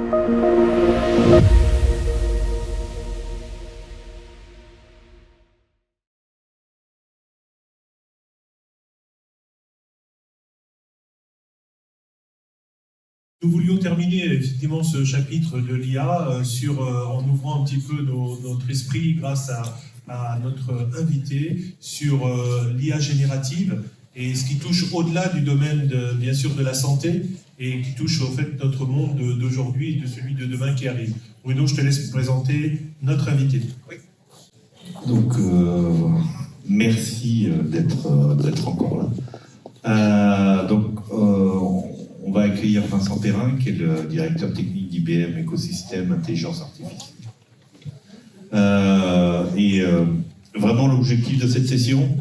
Nous voulions terminer effectivement ce chapitre de l'IA en ouvrant un petit peu notre esprit grâce à notre invité sur l'IA générative et ce qui touche au-delà du domaine bien sûr de la santé et qui touche au fait notre monde d'aujourd'hui et de celui de demain qui arrive. Bruno, je te laisse présenter notre invité. Oui. Donc, merci d'être encore là. On va accueillir Vincent Perrin, qui est le directeur technique d'IBM Écosystème Intelligence Artificielle. Vraiment, l'objectif de cette session,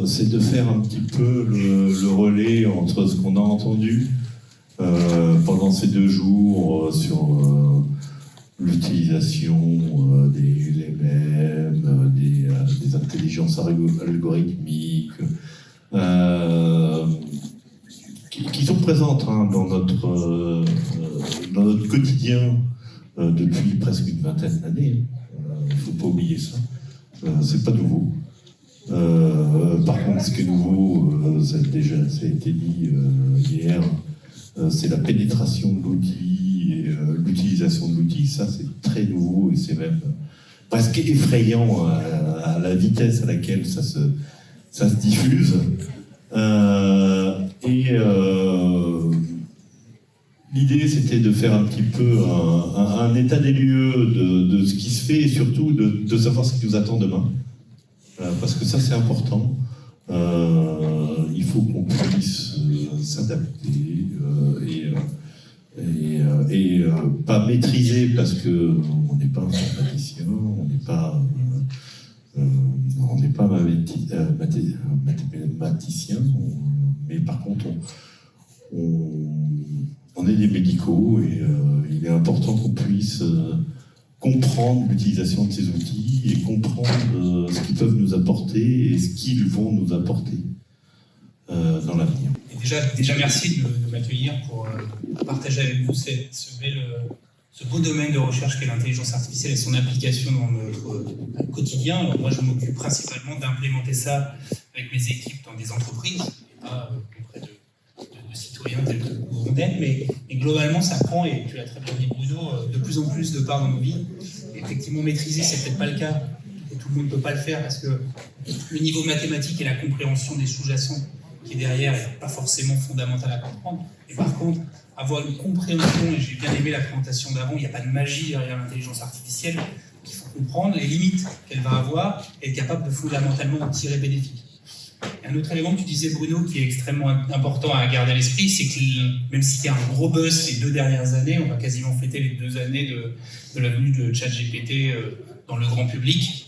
c'est de faire un petit peu le relais entre ce qu'on a entendu pendant ces 2 jours sur l'utilisation des LLM, des intelligences algorithmiques, qui sont présentes dans notre quotidien depuis presque une vingtaine d'années. Il ne faut pas oublier ça. C'est pas nouveau. Par contre, ce qui est nouveau, ça a été dit hier, c'est la pénétration de l'outil et l'utilisation de l'outil. Ça, c'est très nouveau et c'est même presque effrayant à la vitesse à laquelle ça se diffuse. L'idée, c'était de faire un petit peu un état des lieux de ce qui se fait et surtout de savoir ce qui nous attend demain. Parce que ça, c'est important. Il faut qu'on puisse s'adapter et pas maîtriser parce qu'on n'est pas informaticien, on n'est pas mathématicien, mais par contre, on est des médicaux et il est important qu'on puisse comprendre l'utilisation de ces outils et comprendre ce qu'ils peuvent nous apporter et ce qu'ils vont nous apporter dans l'avenir. Déjà merci de m'accueillir pour partager avec vous ce beau domaine de recherche qu'est l'intelligence artificielle et son application dans notre quotidien. Alors moi, je m'occupe principalement d'implémenter ça avec mes équipes dans des entreprises, et pas auprès de citoyens tels que Gourandel, mais globalement, ça prend, et tu l'as très bien dit Bruno, de plus en plus de part dans nos vies. Et effectivement, maîtriser, c'est peut-être pas le cas, et tout le monde ne peut pas le faire, parce que le niveau mathématique et la compréhension des sous-jacents qui est derrière n'est pas forcément fondamental à comprendre. Et par contre, avoir une compréhension, et j'ai bien aimé la présentation d'avant, il n'y a pas de magie derrière l'intelligence artificielle, qu'il faut comprendre les limites qu'elle va avoir et être capable de fondamentalement en tirer bénéfice. Et un autre élément que tu disais, Bruno, qui est extrêmement important à garder à l'esprit, c'est que même s'il y a un gros buzz ces 2 dernières années, on va quasiment fêter les 2 années de la venue de ChatGPT dans le grand public,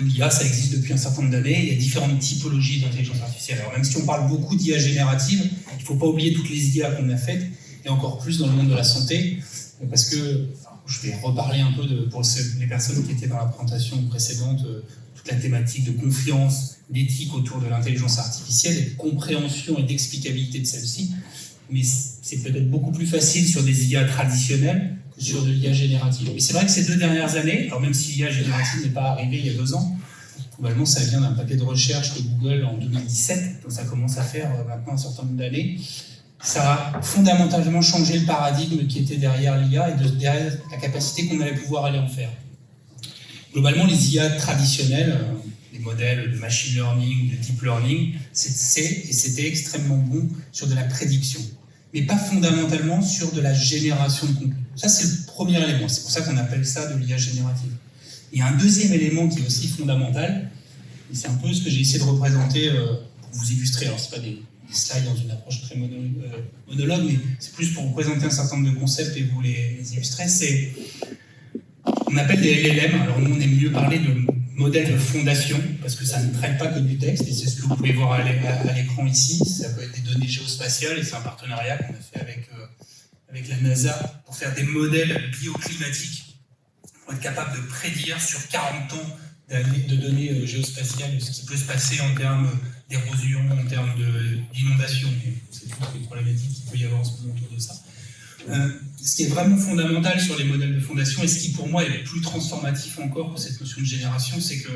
l'IA, ça existe depuis un certain nombre d'années, il y a différentes typologies d'intelligence artificielle. Alors même si on parle beaucoup d'IA générative, il ne faut pas oublier toutes les IA qu'on a faites, et encore plus dans le monde de la santé, parce que, je vais reparler un peu pour les personnes qui étaient dans la présentation précédente, toute la thématique de confiance, d'éthique autour de l'intelligence artificielle, et de compréhension et d'explicabilité de celle-ci, mais c'est peut-être beaucoup plus facile sur des IA traditionnelles que sur de l'IA générative. Et c'est vrai que ces 2 dernières années, alors même si l'IA générative n'est pas arrivée il y a 2 ans, globalement ça vient d'un papier de recherche de Google en 2017, donc ça commence à faire maintenant un certain nombre d'années. Ça a fondamentalement changé le paradigme qui était derrière l'IA et derrière la capacité qu'on allait pouvoir aller en faire. Globalement, les IA traditionnelles, les modèles de machine learning, de deep learning, c'était extrêmement bon sur de la prédiction, mais pas fondamentalement sur de la génération de contenu. Ça, c'est le premier élément. C'est pour ça qu'on appelle ça de l'IA générative. Il y a un deuxième élément qui est aussi fondamental, et c'est un peu ce que j'ai essayé de représenter pour vous illustrer. Alors, c'est pas des slides dans une approche très monologue, mais c'est plus pour vous présenter un certain nombre de concepts et vous les illustrer. C'est, on appelle des LLM. Alors, nous, on aime mieux parler de modèles de fondation, parce que ça ne traite pas que du texte, et c'est ce que vous pouvez voir à l'écran ici. Ça peut être des données géospatiales, et c'est un partenariat qu'on a fait avec la NASA pour faire des modèles bioclimatiques, pour être capable de prédire sur 40 ans de données géospatiales ce qui peut se passer en termes d'érosion, en termes d'inondation. C'est toutes les problématiques qu'il peut y avoir en ce moment autour de ça. Ce qui est vraiment fondamental sur les modèles de fondation, et ce qui pour moi est plus transformatif encore pour cette notion de génération, c'est que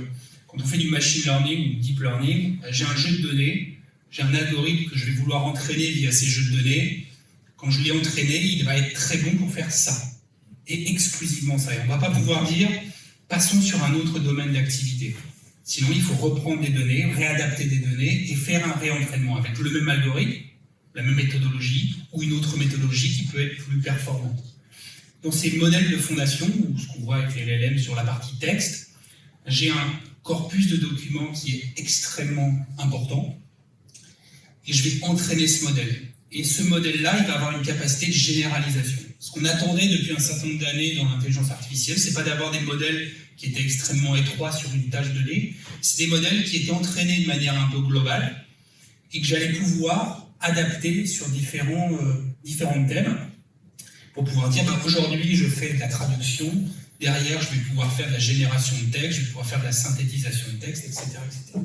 quand on fait du machine learning ou deep learning, j'ai un jeu de données, j'ai un algorithme que je vais vouloir entraîner via ces jeux de données. Quand je l'ai entraîné, il va être très bon pour faire ça, et exclusivement ça. Et on ne va pas pouvoir dire, passons sur un autre domaine d'activité. Sinon, il faut reprendre des données, réadapter des données et faire un réentraînement avec le même algorithme, la même méthodologie ou une autre méthodologie qui peut être plus performante. Dans ces modèles de fondation, ou ce qu'on voit avec les LLM sur la partie texte, j'ai un corpus de documents qui est extrêmement important et je vais entraîner ce modèle. Et ce modèle-là, il va avoir une capacité de généralisation. Ce qu'on attendait depuis un certain nombre d'années dans l'intelligence artificielle, c'est pas d'avoir des modèles qui étaient extrêmement étroits sur une tâche donnée, c'est des modèles qui étaient entraînés de manière un peu globale et que j'allais pouvoir adapter sur différents thèmes pour pouvoir dire aujourd'hui je fais de la traduction, derrière je vais pouvoir faire de la génération de texte, je vais pouvoir faire de la synthétisation de texte, etc. etc.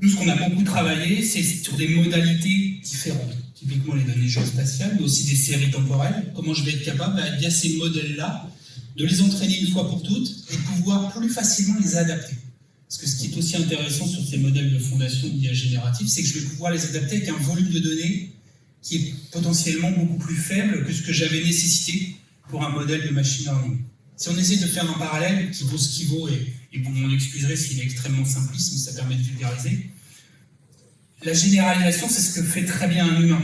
Nous, ce qu'on a beaucoup travaillé, c'est sur des modalités différentes, typiquement les données géospatiales, mais aussi des séries temporelles. Comment je vais être capable, via ces modèles-là, de les entraîner une fois pour toutes et de pouvoir plus facilement les adapter. Parce que ce qui est aussi intéressant sur ces modèles de fondation d'IA générative, c'est que je vais pouvoir les adapter avec un volume de données qui est potentiellement beaucoup plus faible que ce que j'avais nécessité pour un modèle de machine learning. Si on essaie de faire un parallèle qui vaut ce qui vaut, et vous m'en excuserez s'il est extrêmement simpliste, mais ça permet de vulgariser, la généralisation, c'est ce que fait très bien un humain.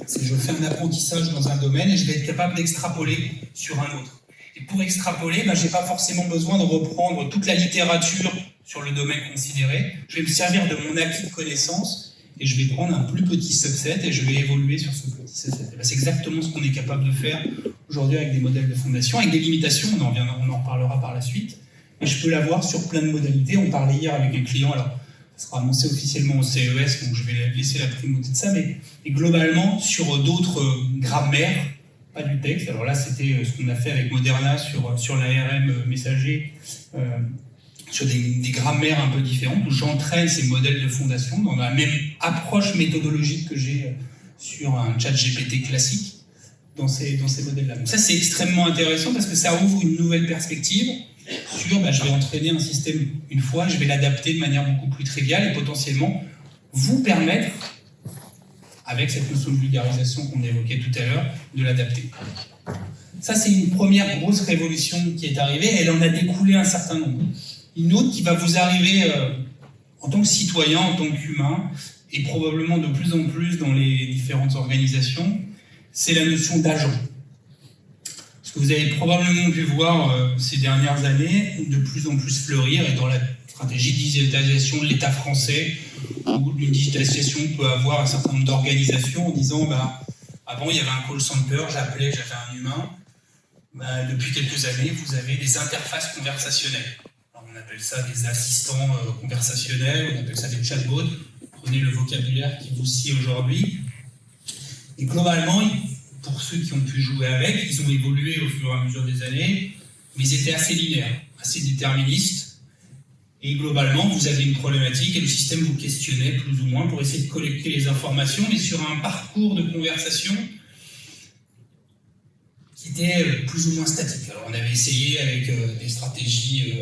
C'est je fais un apprentissage dans un domaine et je vais être capable d'extrapoler sur un autre. Et pour extrapoler, je n'ai pas forcément besoin de reprendre toute la littérature sur le domaine considéré. Je vais me servir de mon acquis de connaissances et je vais prendre un plus petit subset et je vais évoluer sur ce petit subset. C'est exactement ce qu'on est capable de faire aujourd'hui avec des modèles de fondation, avec des limitations, on en reparlera par la suite. Et je peux l'avoir sur plein de modalités. On parlait hier avec un client, alors ça sera annoncé officiellement au CES, donc je vais laisser la primauté de ça, mais globalement sur d'autres grammaires, pas du texte. Alors là, c'était ce qu'on a fait avec Moderna sur l'ARM messager, sur des grammaires un peu différentes, où j'entraîne ces modèles de fondation dans la même approche méthodologique que j'ai sur un chat GPT classique dans ces modèles-là. Donc ça, c'est extrêmement intéressant parce que ça ouvre une nouvelle perspective sur, je vais entraîner un système une fois, je vais l'adapter de manière beaucoup plus triviale et potentiellement vous permettre, avec cette notion de vulgarisation qu'on évoquait tout à l'heure, de l'adapter. Ça, c'est une première grosse révolution qui est arrivée, et elle en a découlé un certain nombre. Une autre qui va vous arriver en tant que citoyen, en tant qu'humain, et probablement de plus en plus dans les différentes organisations, c'est la notion d'agent. Ce que vous avez probablement pu voir ces dernières années, de plus en plus fleurir, et dans la stratégie de digitalisation de l'État français, où une digitalisation peut avoir un certain nombre d'organisations en disant avant il y avait un call center, j'appelais, j'avais un humain. Depuis quelques années, vous avez des interfaces conversationnelles. Alors, on appelle ça des assistants conversationnels, on appelle ça des chatbots. Prenez le vocabulaire qui vous scie aujourd'hui. Et globalement, pour ceux qui ont pu jouer avec, ils ont évolué au fur et à mesure des années, mais ils étaient assez linéaires, assez déterministes. Et globalement, vous aviez une problématique et le système vous questionnait plus ou moins pour essayer de collecter les informations, mais sur un parcours de conversation qui était plus ou moins statique. Alors on avait essayé avec des stratégies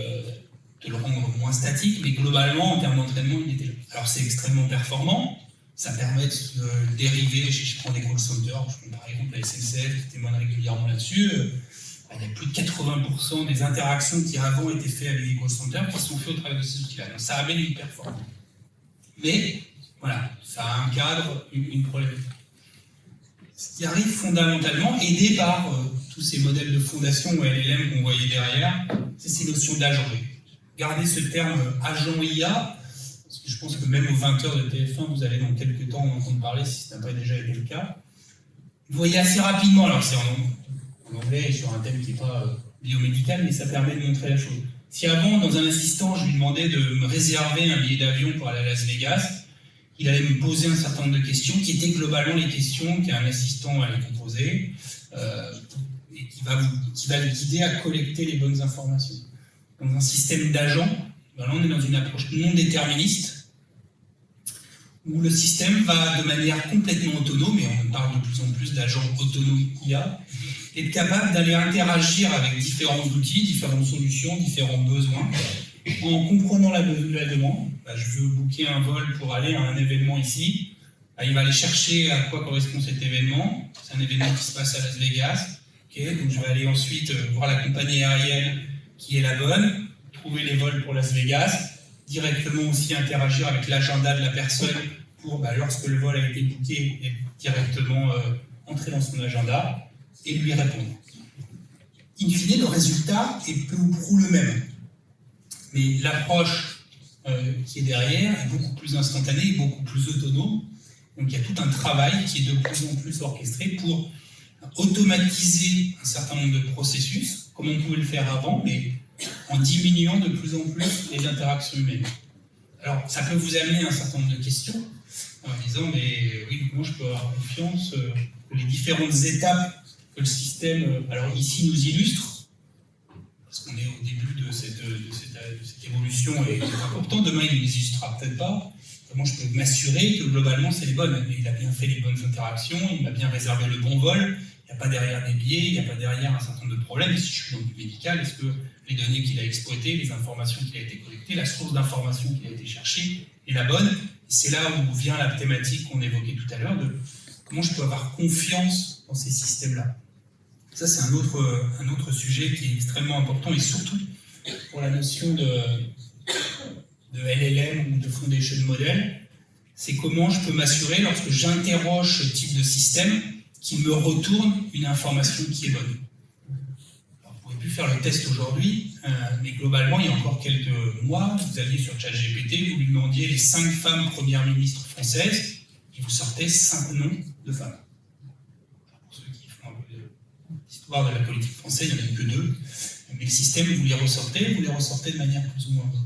de le rendre moins statique, mais globalement, en termes d'entraînement, il était là. Alors c'est extrêmement performant, ça permet de dériver, je prends des call centers, je prends par exemple la SNCF qui témoigne régulièrement là-dessus, il y a plus de 80% des interactions qui avant étaient faites avec des call centers qui sont faites au travers de ces outils-là. Donc ça amène une performance. Mais voilà, ça a un cadre, une problématique. Ce qui arrive fondamentalement, aidé par tous ces modèles de fondation ou LLM qu'on voyait derrière, c'est ces notions d'agent. Gardez ce terme agent IA, parce que je pense que même aux 20h de TF1, vous allez dans quelques temps en entendre parler, si ce n'a pas déjà été le cas. Vous voyez assez rapidement, alors c'est en anglais sur un thème qui n'est pas biomédical, mais ça permet de montrer la chose. Si avant, dans un assistant, je lui demandais de me réserver un billet d'avion pour aller à Las Vegas, il allait me poser un certain nombre de questions qui étaient globalement les questions qu'un assistant allait composer et qui va le guider à collecter les bonnes informations. Dans un système d'agents, là on est dans une approche non déterministe où le système va de manière complètement autonome, et on parle de plus en plus d'agents autonomes IA, être capable d'aller interagir avec différents outils, différentes solutions, différents besoins, en comprenant la demande. Je veux booker un vol pour aller à un événement ici. Il va aller chercher à quoi correspond cet événement. C'est un événement qui se passe à Las Vegas. Okay, donc je vais aller ensuite voir la compagnie aérienne qui est la bonne, trouver les vols pour Las Vegas, directement aussi interagir avec l'agenda de la personne pour, lorsque le vol a été booké, et directement entrer dans son agenda et lui répondre. In fine, le résultat est peu ou prou le même. Mais l'approche qui est derrière est beaucoup plus instantanée, beaucoup plus autonome. Donc il y a tout un travail qui est de plus en plus orchestré pour automatiser un certain nombre de processus, comme on pouvait le faire avant, mais en diminuant de plus en plus les interactions humaines. Alors ça peut vous amener à un certain nombre de questions, en disant, mais oui, comment je peux avoir confiance que les différentes étapes que le système, alors ici, nous illustre, parce qu'on est au début de cette évolution et c'est important, demain il ne les illustrera peut-être pas. Comment je peux m'assurer que globalement c'est les bonnes? Il a bien fait les bonnes interactions, il m'a bien réservé le bon vol, il n'y a pas derrière des biais, il n'y a pas derrière un certain nombre de problèmes. Et si je suis dans le médical, est-ce que les données qu'il a exploitées, les informations qui a été collectées, la source d'information qui a été cherchée est la bonne? Et c'est là où vient la thématique qu'on évoquait tout à l'heure de comment je peux avoir confiance dans ces systèmes-là. Ça, c'est un autre sujet qui est extrêmement important, et surtout pour la notion de LLM ou de Foundation Model, c'est comment je peux m'assurer, lorsque j'interroge ce type de système, qu'il me retourne une information qui est bonne. Alors, vous ne pouvez plus faire le test aujourd'hui, mais globalement, il y a encore quelques mois, vous alliez sur ChatGPT, vous lui demandiez les 5 femmes premières ministres françaises, et vous sortez 5 noms de femmes. Pour ceux qui font un peu l'histoire de la politique française, il n'y en a que 2, mais le système, vous les ressortez de manière plus ou moins bonne.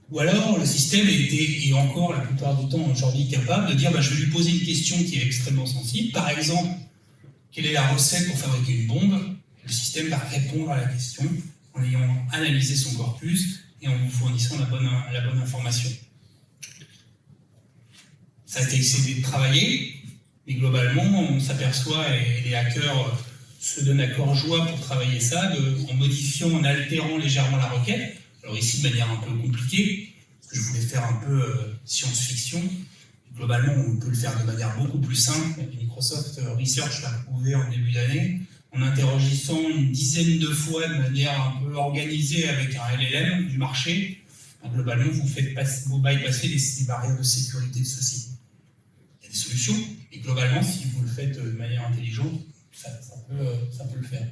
Ou alors, le système était, et encore la plupart du temps aujourd'hui, capable de dire je vais lui poser une question qui est extrêmement sensible. Par exemple, quelle est la recette pour fabriquer une bombe? Le système va répondre à la question en ayant analysé son corpus et en vous fournissant la bonne information. Ça a été essayé de travailler, mais globalement, on s'aperçoit, et les hackers se donnent à cœur joie pour travailler ça, en modifiant, en altérant légèrement la requête. Alors ici, de manière un peu compliquée, parce que je voulais faire un peu science-fiction. Globalement, on peut le faire de manière beaucoup plus simple. Microsoft Research l'a prouvé en début d'année, en interrogeant une dizaine de fois de manière un peu organisée avec un LLM du marché. Globalement, vous bypassez les barrières de sécurité de ceci. Il y a des solutions, et globalement, si vous le faites de manière intelligente, ça peut le faire.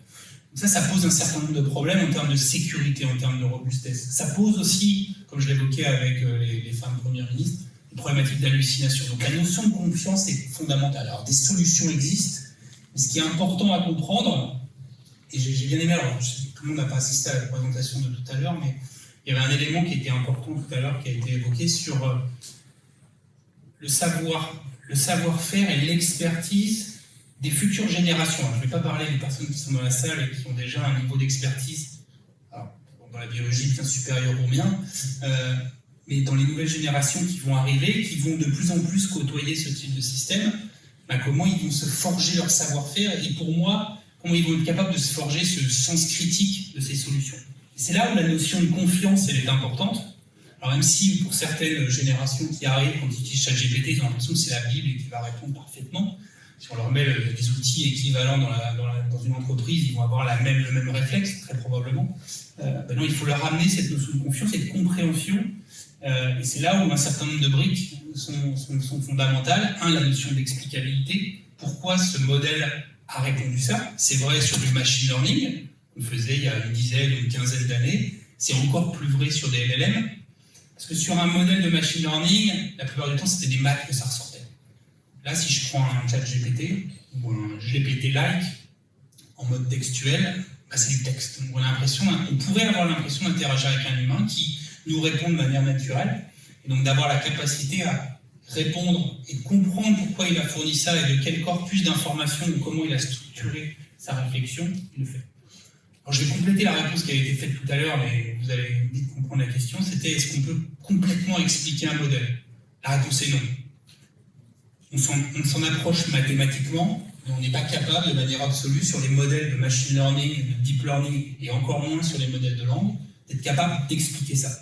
Ça pose un certain nombre de problèmes en termes de sécurité, en termes de robustesse. Ça pose aussi, comme je l'évoquais avec les femmes premières ministres, des problématiques d'hallucination. Donc la notion de confiance est fondamentale. Alors des solutions existent, mais ce qui est important à comprendre, et j'ai bien aimé, alors je sais que tout le monde n'a pas assisté à la présentation de tout à l'heure, mais il y avait un élément qui était important tout à l'heure, qui a été évoqué sur le savoir-faire et l'expertise des futures générations. Alors, je ne vais pas parler des personnes qui sont dans la salle et qui ont déjà un niveau d'expertise dans la biologie bien supérieur au mien, mais dans les nouvelles générations qui vont arriver, qui vont de plus en plus côtoyer ce type de système, comment ils vont se forger leur savoir-faire, et pour moi, comment ils vont être capables de se forger ce sens critique de ces solutions. Et c'est là où la notion de confiance elle est importante. Alors même si pour certaines générations qui arrivent, quand ils utilisent ChatGPT, ils ont l'impression que c'est la Bible et qu'il va répondre parfaitement. Si on leur met des outils équivalents dans une entreprise, ils vont avoir le même réflexe, très probablement. Non, il faut leur ramener cette notion de confiance et de compréhension. Et c'est là où un certain nombre de briques sont fondamentales. La notion d'explicabilité. Pourquoi ce modèle a répondu ça? C'est vrai sur du machine learning, qu'on faisait il y a une dizaine ou une quinzaine d'années. C'est encore plus vrai sur des LLM. Parce que sur un modèle de machine learning, la plupart du temps, c'était des maths que ça ressortait. Là, si je prends un ChatGPT ou un GPT-like en mode textuel, c'est du texte. Donc on pourrait avoir l'impression d'interagir avec un humain qui nous répond de manière naturelle, et donc d'avoir la capacité à répondre et comprendre pourquoi il a fourni ça et de quel corpus d'informations ou comment il a structuré sa réflexion, il le fait. Alors je vais compléter la réponse qui a été faite tout à l'heure, mais vous allez vite comprendre la question. C'était est-ce qu'on peut complètement expliquer un modèle? La réponse est non. on s'en approche mathématiquement, mais on n'est pas capable de manière absolue sur les modèles de machine learning, de deep learning, et encore moins sur les modèles de langue, d'être capable d'expliquer ça.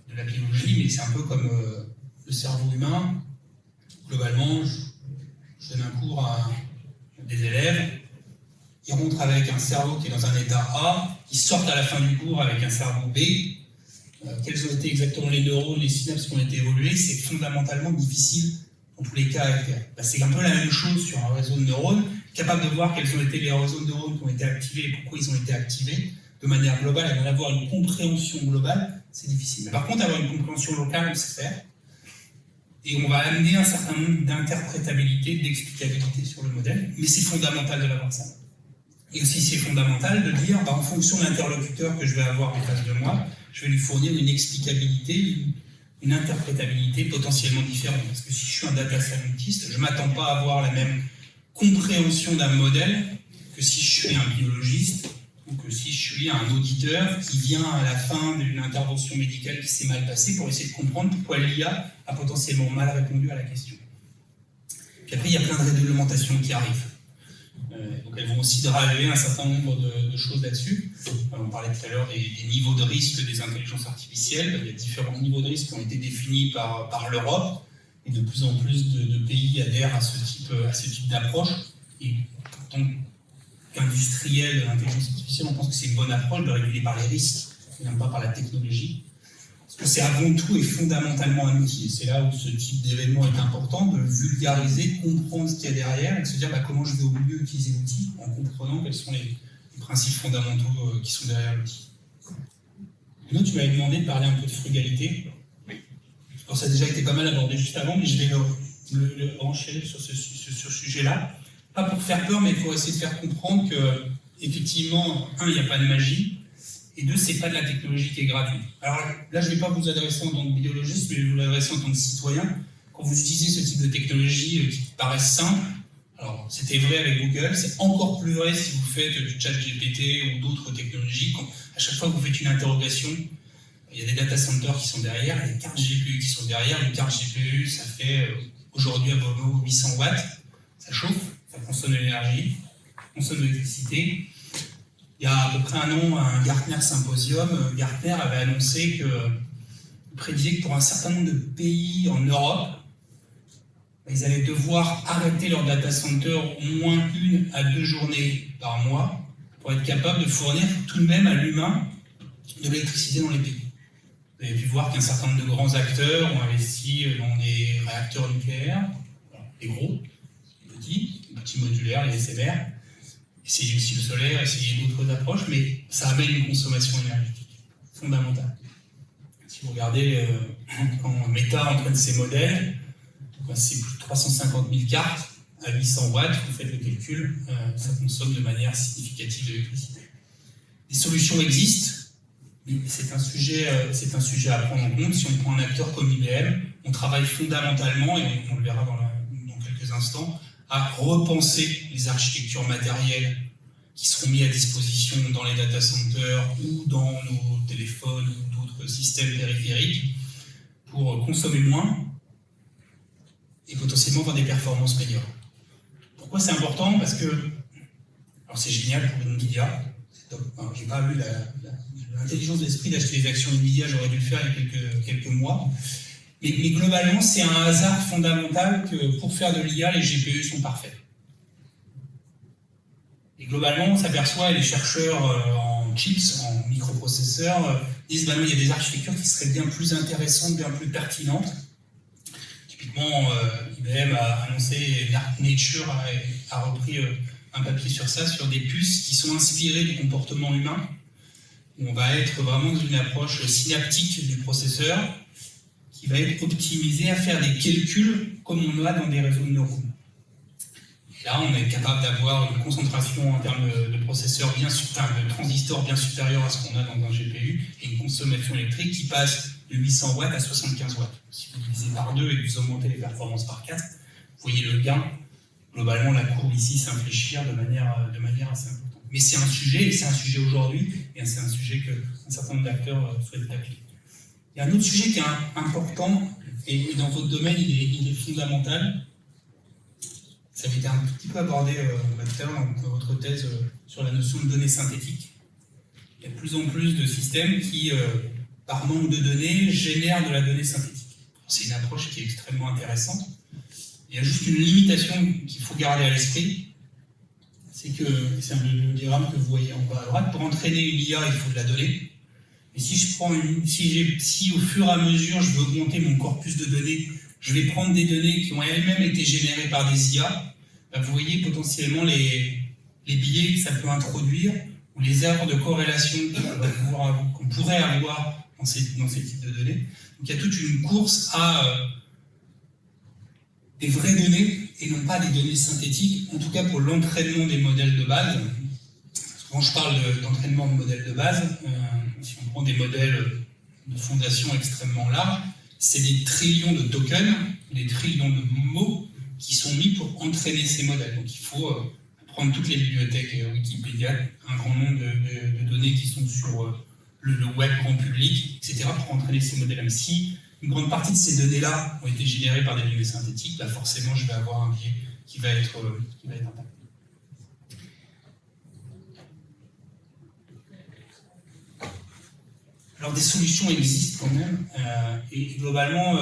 De la biologie, mais c'est un peu comme le cerveau humain. Globalement, je donne un cours à des élèves, ils rentrent avec un cerveau qui est dans un état A, ils sortent à la fin du cours avec un cerveau B. Quels ont été exactement les neurones, les synapses qui ont été évoluées, c'est fondamentalement difficile dans tous les cas à faire. C'est un peu la même chose sur un réseau de neurones, capable de voir quels ont été les réseaux de neurones qui ont été activés et pourquoi ils ont été activés de manière globale, et d'en avoir une compréhension globale, c'est difficile. Mais par contre, avoir une compréhension locale, on sait faire. Et on va amener un certain nombre d'interprétabilité, d'explicabilité sur le modèle, mais c'est fondamental de l'avoir ça. Et aussi, c'est fondamental de dire, en fonction de l'interlocuteur que je vais avoir en face de moi, je vais lui fournir une explicabilité, une interprétabilité potentiellement différente. Parce que si je suis un data scientist, je ne m'attends pas à avoir la même compréhension d'un modèle que si je suis un biologiste ou que si je suis un auditeur qui vient à la fin d'une intervention médicale qui s'est mal passée pour essayer de comprendre pourquoi l'IA a potentiellement mal répondu à la question. Puis après, il y a plein de réglementations qui arrivent. Donc elles vont aussi driver un certain nombre de choses là-dessus. On parlait tout à l'heure des niveaux de risque des intelligences artificielles. Il y a différents niveaux de risque qui ont été définis par l'Europe, et de plus en plus de pays adhèrent à ce type d'approche. Et en tant qu'industriel de l'intelligence artificielle, on pense que c'est une bonne approche de réguler par les risques, et non pas par la technologie. Parce que c'est avant tout et fondamentalement un outil. Et c'est là où ce type d'événement est important, de vulgariser, comprendre ce qu'il y a derrière, et de se dire comment je vais au mieux utiliser l'outil, en comprenant quels sont les principes fondamentaux qui sont derrière l'outil. Bruno, tu m'avais demandé de parler un peu de frugalité. Alors ça a déjà été pas mal abordé juste avant, mais je vais le enchaîner sur ce sujet-là. Pas pour faire peur, mais pour essayer de faire comprendre que, effectivement, il n'y a pas de magie, et deux, c'est pas de la technologie qui est gratuite. Alors là, je ne vais pas vous adresser en tant que biologiste, mais je vais vous adresser en tant que citoyen. Quand vous utilisez ce type de technologie qui paraît simple, alors c'était vrai avec Google, c'est encore plus vrai si vous faites du chat GPT ou d'autres technologies. À chaque fois que vous faites une interrogation, il y a des data centers qui sont derrière, il y a des cartes GPU qui sont derrière. Une carte GPU, ça fait aujourd'hui à Bordeaux 800 watts, ça chauffe, ça consomme de l'énergie, ça consomme de l'électricité. Il y a à peu près un an, un Gartner Symposium, Gartner avait annoncé prédisait que pour un certain nombre de pays en Europe, ils allaient devoir arrêter leur data center au moins 1 à 2 journées par mois pour être capables de fournir tout de même à l'humain de l'électricité dans les pays. Vous avez pu voir qu'un certain nombre de grands acteurs ont investi dans des réacteurs nucléaires, les gros, les petits modulaires, les SMR. Essayer aussi le solaire, essayer d'autres approches, mais ça amène une consommation énergétique fondamentale. Si vous regardez quand Meta entraîne ses modèles, c'est plus de 350 000 cartes à 800 watts, vous faites le calcul, ça consomme de manière significative de l'électricité. Les solutions existent, mais c'est un sujet à prendre en compte. Si on prend un acteur comme IBM, on travaille fondamentalement, et on le verra dans quelques instants, à repenser les architectures matérielles qui seront mises à disposition dans les data centers ou dans nos téléphones ou d'autres systèmes périphériques pour consommer moins et potentiellement avoir des performances meilleures. Pourquoi c'est important? Parce que, alors c'est génial pour Nvidia, c'est top. J'ai pas eu l'intelligence d'esprit d'acheter des actions Nvidia, j'aurais dû le faire il y a quelques mois. Mais globalement, c'est un hasard fondamental que pour faire de l'IA, les GPU sont parfaits. Et globalement, on s'aperçoit, et les chercheurs en chips, en microprocesseurs, disent non, il y a des architectures qui seraient bien plus intéressantes, bien plus pertinentes. Typiquement, IBM a annoncé, Nature a repris un papier sur ça, sur des puces qui sont inspirées du comportement humain. On va être vraiment dans une approche synaptique du processeur, qui va être optimisé à faire des calculs comme on l'a dans des réseaux de neurones. Et là, on est capable d'avoir une concentration en termes de processeurs de transistors bien supérieure à ce qu'on a dans un GPU, et une consommation électrique qui passe de 800 watts à 75 watts. Si vous divisez par 2 et que vous augmentez les performances par 4, vous voyez le gain. Globalement, la courbe ici s'infléchir de manière assez importante. Mais c'est un sujet, et c'est un sujet aujourd'hui, et c'est un sujet qu'un certain nombre d'acteurs souhaitent appliquer. Il y a un autre sujet qui est important, et dans votre domaine, il est fondamental, Ça avait été un petit peu abordé tout à l'heure dans votre thèse sur la notion de données synthétiques. Il y a de plus en plus de systèmes qui, par manque de données, génèrent de la donnée synthétique. C'est une approche qui est extrêmement intéressante. Il y a juste une limitation qu'il faut garder à l'esprit, c'est que, c'est le diagramme que vous voyez en bas à droite, pour entraîner une IA, il faut de la donnée. Et si au fur et à mesure, je veux augmenter mon corpus de données, je vais prendre des données qui ont elles-mêmes été générées par des IA, bah vous voyez potentiellement les biais que ça peut introduire, ou les erreurs de corrélation qu'on pourrait avoir dans ces types de données. Donc il y a toute une course à des vraies données et non pas des données synthétiques, en tout cas pour l'entraînement des modèles de base. Quand je parle d'entraînement de modèles de base, si on prend des modèles de fondation extrêmement larges, c'est des trillions de tokens, des trillions de mots qui sont mis pour entraîner ces modèles. Donc il faut prendre toutes les bibliothèques Wikipédia, un grand nombre de données qui sont sur le web grand public, etc., pour entraîner ces modèles. Même si une grande partie de ces données-là ont été générées par des données synthétiques, là forcément je vais avoir un biais qui va être impacté. Alors des solutions existent quand même, et globalement,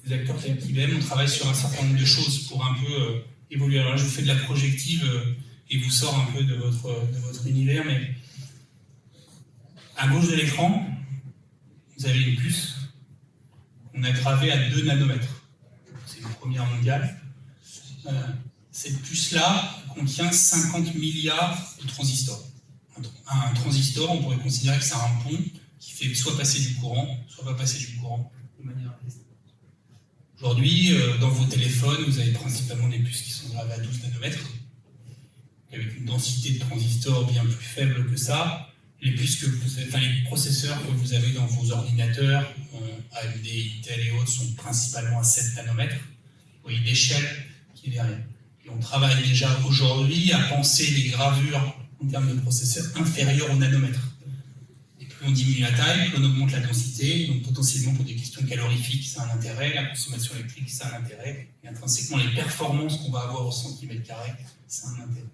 les acteurs tels qu'IBM, on travaille sur un certain nombre de choses pour un peu évoluer. Alors là, je vous fais de la projective et vous sors un peu de votre univers, mais à gauche de l'écran, vous avez une puce qu'on a gravée à 2 nanomètres. C'est une première mondiale. Cette puce-là contient 50 milliards de transistors. Un transistor, on pourrait considérer que c'est un pont qui fait soit passer du courant, soit pas passer du courant de manière inversée. Aujourd'hui, dans vos téléphones, vous avez principalement des puces qui sont gravées à 12 nanomètres, avec une densité de transistors bien plus faible que ça. Les processeurs que vous avez dans vos ordinateurs, AMD, Intel et autres, sont principalement à 7 nanomètres. Vous voyez l'échelle qui est derrière. Et on travaille déjà aujourd'hui à penser les gravures en termes de processeurs inférieurs au nanomètre. On diminue la taille, plus on augmente la densité, donc potentiellement pour des questions calorifiques, ça a un intérêt, la consommation électrique, ça a un intérêt, et intrinsèquement les performances qu'on va avoir au centimètre carré, ça a un intérêt.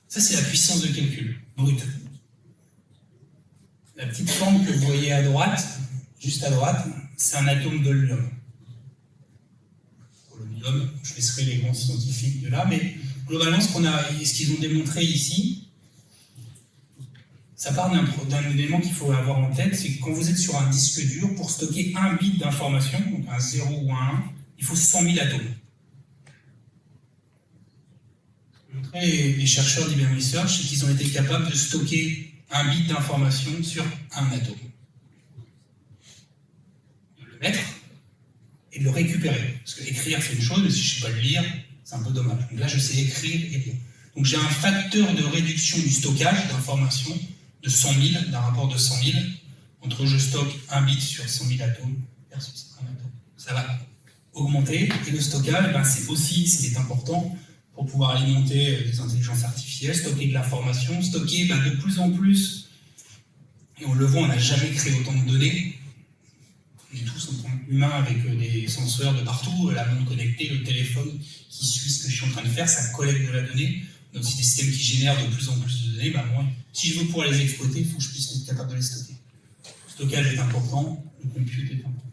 Ça, c'est la puissance de calcul, brute. La petite forme que vous voyez à droite, juste à droite, c'est un atome d'holmium. L'holmium, je laisserai les grands scientifiques de là, mais globalement, ce qu'ils ont démontré ici, ça part d'un élément qu'il faut avoir en tête, c'est que quand vous êtes sur un disque dur, pour stocker un bit d'information, donc un 0 ou un 1, il faut 100 000 atomes. Les chercheurs d'IBM Research, c'est qu'ils ont été capables de stocker un bit d'information sur un atome. De le mettre et de le récupérer. Parce que écrire, c'est une chose, mais si je ne sais pas le lire, c'est un peu dommage. Donc là, je sais écrire et lire. Donc j'ai un facteur de réduction du stockage d'informations de 100 000, d'un rapport de 100 000, entre je stocke un bit sur 100 000 atomes versus un atome. Ça va augmenter, et le stockage, c'est aussi ce qui est important pour pouvoir alimenter des intelligences artificielles, stocker de l'information, stocker de plus en plus, et on le voit, on n'a jamais créé autant de données. On est tous en tant qu'humains avec des senseurs de partout, la montre connectée, le téléphone qui suit ce que je suis en train de faire, ça collecte de la donnée. Donc, c'est des systèmes qui génèrent de plus en plus de données. Moi, si je veux pouvoir les exploiter, il faut que je puisse être capable de les stocker. Le stockage est important, le compute est important.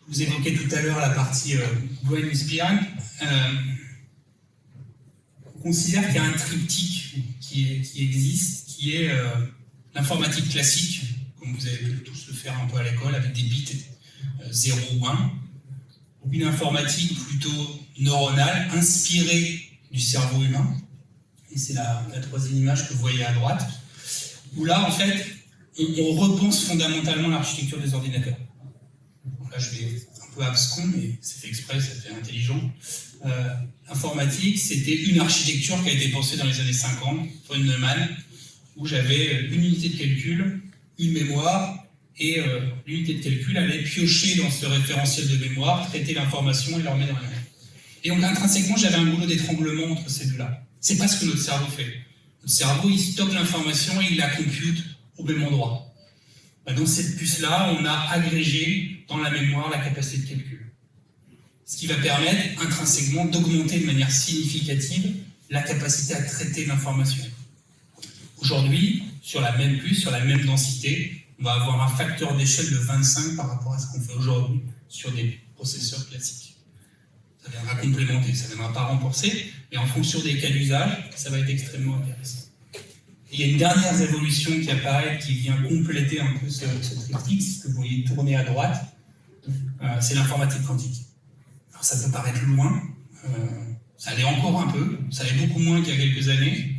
Je vous évoquais tout à l'heure la partie Brain Inspiring. On considère qu'il y a un triptyque qui existe, qui est l'informatique classique, comme vous avez pu tous le faire un peu à l'école, avec des bits 0 ou 1. Une informatique plutôt neuronale, inspirée du cerveau humain, et c'est la troisième image que vous voyez à droite, où là, en fait, on repense fondamentalement l'architecture des ordinateurs. Donc là, je vais un peu abscon, mais c'est fait exprès, ça fait intelligent. Informatique, c'était une architecture qui a été pensée dans les années 50, von Neumann, où j'avais une unité de calcul, une mémoire, et l'unité de calcul allait piocher dans ce référentiel de mémoire, traiter l'information et le remettre dans la mémoire. Et donc intrinsèquement, j'avais un goulot d'étranglement entre ces deux-là. C'est pas ce que notre cerveau fait. Notre cerveau, il stocke l'information et il la compute au même endroit. Dans cette puce-là, on a agrégé dans la mémoire la capacité de calcul. ce qui va permettre intrinsèquement d'augmenter de manière significative la capacité à traiter l'information. Aujourd'hui, sur la même puce, sur la même densité, on va avoir un facteur d'échelle de 25 par rapport à ce qu'on fait aujourd'hui sur des processeurs classiques. Ça viendra complémenter, ça ne viendra pas renforcer, mais en fonction des cas d'usage, ça va être extrêmement intéressant. Et il y a une dernière révolution qui apparaît, qui vient compléter un peu ce triptyque, ce que vous voyez tourner à droite, c'est l'informatique quantique. Alors ça peut paraître loin, ça l'est encore un peu, ça l'est beaucoup moins qu'il y a quelques années.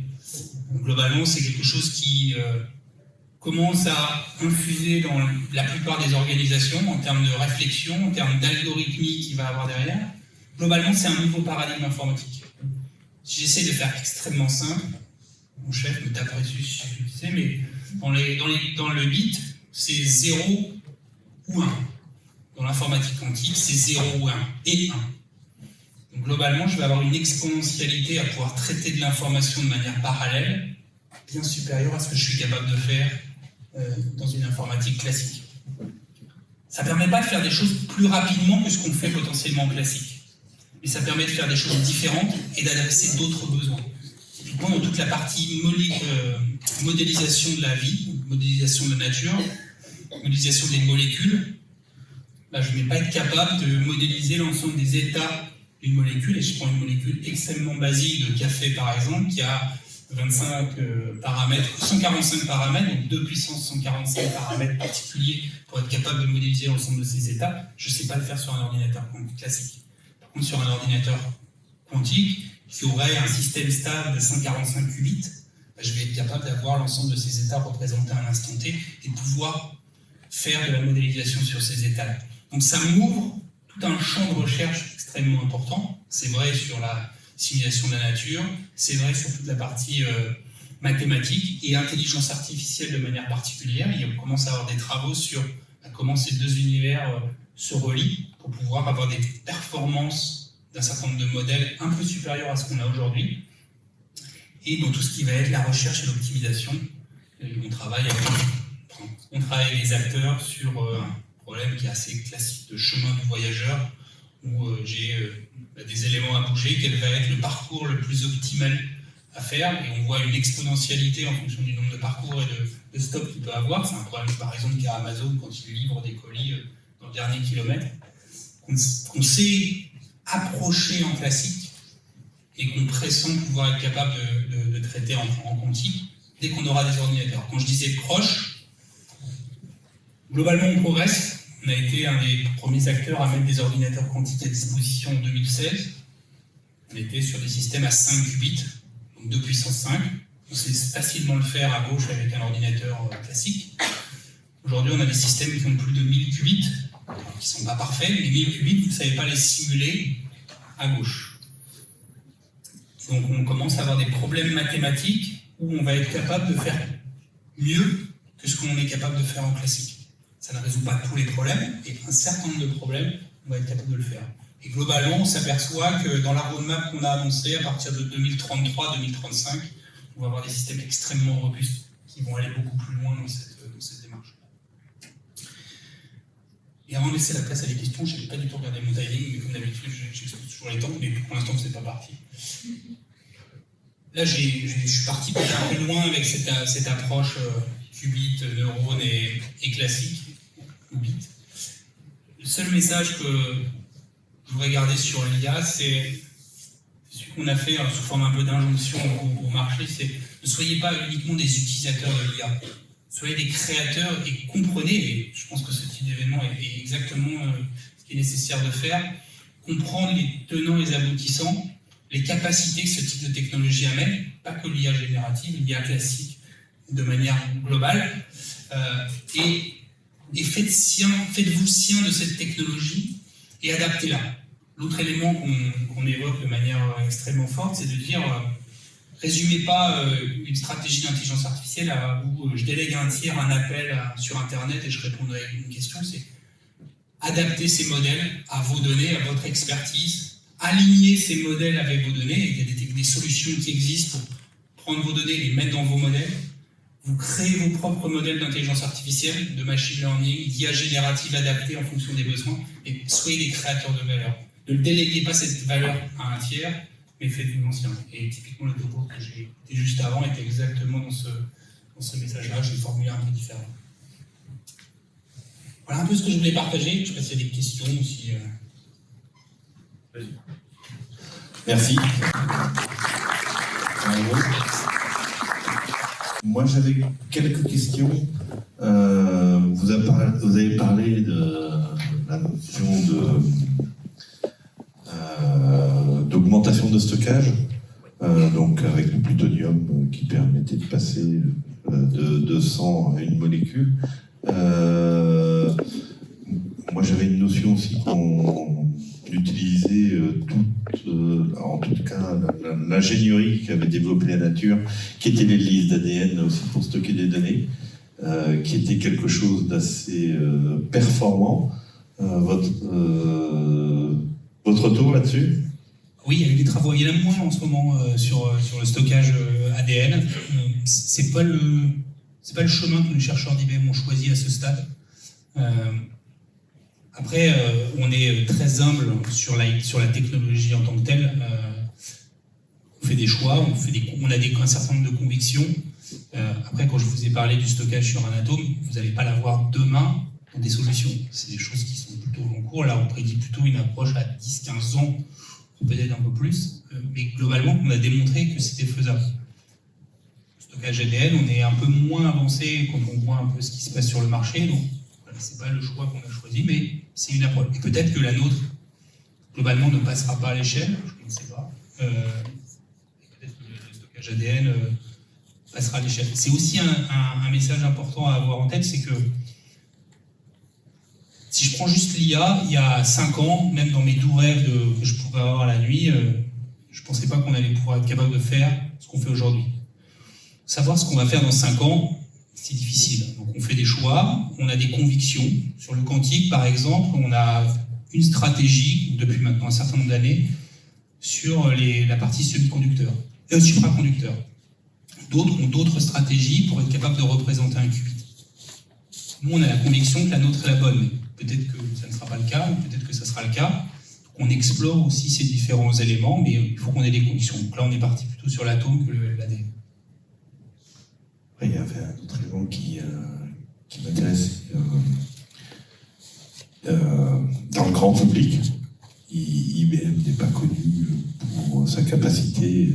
Globalement, c'est quelque chose qui commence à infuser dans la plupart des organisations en termes de réflexion, en termes d'algorithmie qu'il va avoir derrière. Globalement, c'est un nouveau paradigme informatique. Si j'essaie de faire extrêmement simple, mon chef me taperait dessus si je le disais, mais dans le bit, c'est 0 ou 1. Dans l'informatique quantique, c'est 0 ou 1 et 1. Donc globalement, je vais avoir une exponentialité à pouvoir traiter de l'information de manière parallèle, bien supérieure à ce que je suis capable de faire dans une informatique classique. Ça ne permet pas de faire des choses plus rapidement que ce qu'on fait potentiellement en classique, mais ça permet de faire des choses différentes et d'adresser d'autres besoins. Typiquement, dans toute la partie modélisation de la vie, modélisation de la nature, modélisation des molécules, je ne vais pas être capable de modéliser l'ensemble des états d'une molécule, et je prends une molécule extrêmement basique de café par exemple, qui a 25 paramètres, 145 paramètres, donc 2 puissance 145 paramètres particuliers pour être capable de modéliser l'ensemble de ces états. Je ne sais pas le faire sur un ordinateur classique. Par contre, sur un ordinateur quantique, qui aurait un système stable de 145 qubits, je vais être capable d'avoir l'ensemble de ces états représentés à un instant T et pouvoir faire de la modélisation sur ces états-là. Donc ça m'ouvre tout un champ de recherche extrêmement important. C'est vrai sur la simulation de la nature, c'est vrai sur toute la partie mathématique et intelligence artificielle de manière particulière. On commence à avoir des travaux sur comment ces deux univers se relient pour pouvoir avoir des performances d'un certain nombre de modèles un peu supérieurs à ce qu'on a aujourd'hui. Et dans tout ce qui va être la recherche et l'optimisation, on travaille avec des acteurs sur un problème qui est assez classique de chemin du voyageur, où j'ai des éléments à bouger, quel va être le parcours le plus optimal à faire, et on voit une exponentialité en fonction du nombre de parcours et de stops qu'il peut avoir. C'est un problème par exemple qu'a Amazon quand il livre des colis dans le dernier kilomètre, qu'on sait approcher en classique et qu'on pressent pouvoir être capable de traiter en quantique dès qu'on aura des ordinateurs. Quand je disais proche, globalement on progresse. On a été un des premiers acteurs à mettre des ordinateurs quantiques à disposition en 2016. On était sur des systèmes à 5 qubits, donc 2 puissance 5. On sait facilement le faire à gauche avec un ordinateur classique. Aujourd'hui, on a des systèmes qui ont plus de 1000 qubits, qui ne sont pas parfaits, mais 1000 qubits, vous ne savez pas les simuler à gauche. Donc on commence à avoir des problèmes mathématiques où on va être capable de faire mieux que ce qu'on est capable de faire en classique. Ça ne résout pas tous les problèmes, et un certain nombre de problèmes, on va être capable de le faire. Et globalement, on s'aperçoit que dans la roadmap qu'on a annoncée, à partir de 2033-2035, on va avoir des systèmes extrêmement robustes qui vont aller beaucoup plus loin dans cette démarche. Et avant de laisser la place à des questions, je n'ai pas du tout regardé mon timing, mais comme d'habitude, j'expose toujours les temps, mais pour l'instant, ce n'est pas parti. Là, je suis parti peut-être un peu loin avec cette approche qubit, neurone et classique. Bit. Le seul message que je voudrais garder sur l'IA, c'est celui qu'on a fait sous forme un peu d'injonction au marché, c'est ne soyez pas uniquement des utilisateurs de l'IA, soyez des créateurs et comprenez, et je pense que ce type d'événement est exactement ce qui est nécessaire de faire, comprendre les tenants et les aboutissants, les capacités que ce type de technologie amène, pas que l'IA générative, l'IA classique de manière globale, et faites-vous sien de cette technologie et adaptez-la. L'autre élément qu'on évoque de manière extrêmement forte, c'est de dire, résumez pas une stratégie d'intelligence artificielle où je délègue un tiers un appel sur Internet et je répondrai à une question, c'est adapter ces modèles à vos données, à votre expertise, aligner ces modèles avec vos données, il y a des solutions qui existent pour prendre vos données et les mettre dans vos modèles. Vous créez vos propres modèles d'intelligence artificielle, de machine learning, d'IA générative adaptée en fonction des besoins, et soyez des créateurs de valeur. ne déléguez pas cette valeur à un tiers, mais faites du ancien. Et typiquement, le topo que j'ai écouté juste avant était exactement dans ce message-là. Je l'ai formulé un peu différent. Voilà un peu ce que je voulais partager. Je ne sais pas s'il y a des questions ou si... Vas-y. Merci. Moi, j'avais quelques questions. Vous avez parlé de la notion d'augmentation de stockage, donc avec le plutonium qui permettait de passer de 100 à une molécule. Moi, j'avais une notion aussi qu'on utilisait en tout cas l'ingénierie qu'avait développée la nature, qui était les listes d'ADN aussi pour stocker des données, qui était quelque chose d'assez performant. Votre retour là-dessus? Oui, il y a eu des travaux. Il y en a moins en ce moment sur le stockage ADN. C'est pas le chemin que les chercheurs d'IBM ont choisi à ce stade. Après, on est très humble sur la technologie en tant que telle. On fait des choix, on a un certain nombre de convictions. Après, quand je vous ai parlé du stockage sur un atome, vous n'allez pas l'avoir demain dans des solutions. C'est des choses qui sont plutôt en cours. Là, on prédit plutôt une approche à 10-15 ans, peut-être un peu plus. Mais globalement, on a démontré que c'était faisable. Le stockage ADN, on est un peu moins avancé quand on voit un peu ce qui se passe sur le marché. Donc, voilà, c'est pas le choix qu'on a choisi, mais c'est une approche. Et peut-être que la nôtre, globalement, ne passera pas à l'échelle, je ne sais pas. Peut-être que le stockage ADN passera à l'échelle. C'est aussi un message important à avoir en tête, c'est que si je prends juste l'IA, il y a 5 ans, même dans mes doux rêves que je pouvais avoir la nuit, je ne pensais pas qu'on allait pouvoir être capable de faire ce qu'on fait aujourd'hui. Savoir ce qu'on va faire dans 5 ans, c'est difficile. Donc on fait des choix, on a des convictions. Sur le quantique, par exemple, on a une stratégie, depuis maintenant un certain nombre d'années, sur la partie supraconducteur. D'autres ont d'autres stratégies pour être capables de représenter un qubit. Nous, on a la conviction que la nôtre est la bonne. Peut-être que ça ne sera pas le cas, ou peut-être que ça sera le cas. On explore aussi ces différents éléments, mais il faut qu'on ait des convictions. Donc là, on est parti plutôt sur l'atome que l'ADN. Il y avait un autre élément qui m'intéresse. Dans le grand public, IBM n'est pas connu pour sa capacité